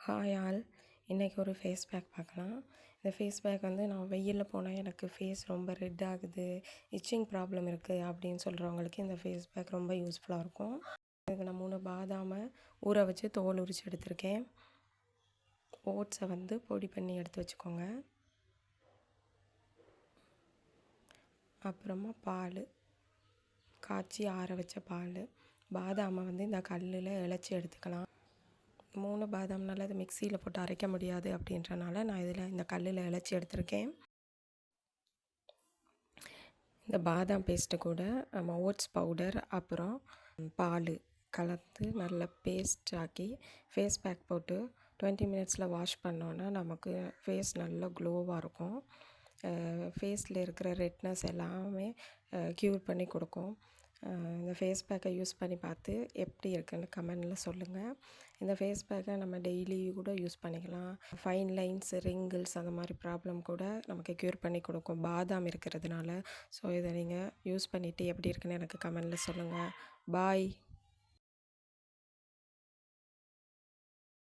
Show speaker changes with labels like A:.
A: Hi all. இன்றைக்கி ஒரு face pack பார்க்கலாம். இந்த ஃபேஸ் பேக் வந்து நான் வெயிலில் போனால் எனக்கு ஃபேஸ் ரொம்ப ரெட் ஆகுது, இச்சிங் ப்ராப்ளம் இருக்குது அப்படின்னு சொல்கிறவங்களுக்கு இந்த ஃபேஸ் பேக் ரொம்ப யூஸ்ஃபுல்லாக இருக்கும். இதுக்கு நான் 3 பாதாமை ஊற வச்சு தோல் உரித்து எடுத்திருக்கேன். ஓட்ஸை வந்து பொடி பண்ணி எடுத்து வச்சுக்கோங்க. அப்புறமா பால், காய்ச்சி ஆற வச்ச பால். பாதாமை வந்து இந்த கல்லில் இழைச்சி எடுத்துக்கலாம். 3 பாதாம்னால அது மிக்சியில் போட்டு அரைக்க முடியாது அப்படின்றனால நான் இதில் இந்த கல்லில் இழைச்சி எடுத்திருக்கேன். இந்த பாதாம் பேஸ்ட்டு கூட நம்ம ஓட்ஸ் பவுடர் அப்புறம் பால் கலந்து நல்லா பேஸ்ட் ஆக்கி ஃபேஸ் பேக் போட்டு 20 மினிட்ஸில் வாஷ் பண்ணோன்னா நமக்கு ஃபேஸ் நல்லா க்ளோவாக இருக்கும். ஃபேஸில் இருக்கிற ரெட்னஸ் எல்லாமே க்யூர் பண்ணி கொடுக்கும். இந்த ஃபேஸ் பேக்கை யூஸ் பண்ணி பார்த்து எப்படி இருக்குன்னு கமெண்டில் சொல்லுங்கள். இந்த ஃபேஸ் பேக்கை நம்ம டெய்லி கூட யூஸ் பண்ணிக்கலாம். ஃபைன் லைன்ஸ், ரிங்கிள்ஸ் அந்த மாதிரி ப்ராப்ளம் கூட நமக்கு க்யூர் பண்ணி கொடுக்கும் பாதாம் இருக்கிறதுனால. ஸோ இதை நீங்கள் யூஸ் பண்ணிவிட்டு எப்படி இருக்குன்னு எனக்கு கமெண்டில் சொல்லுங்கள். பாய்.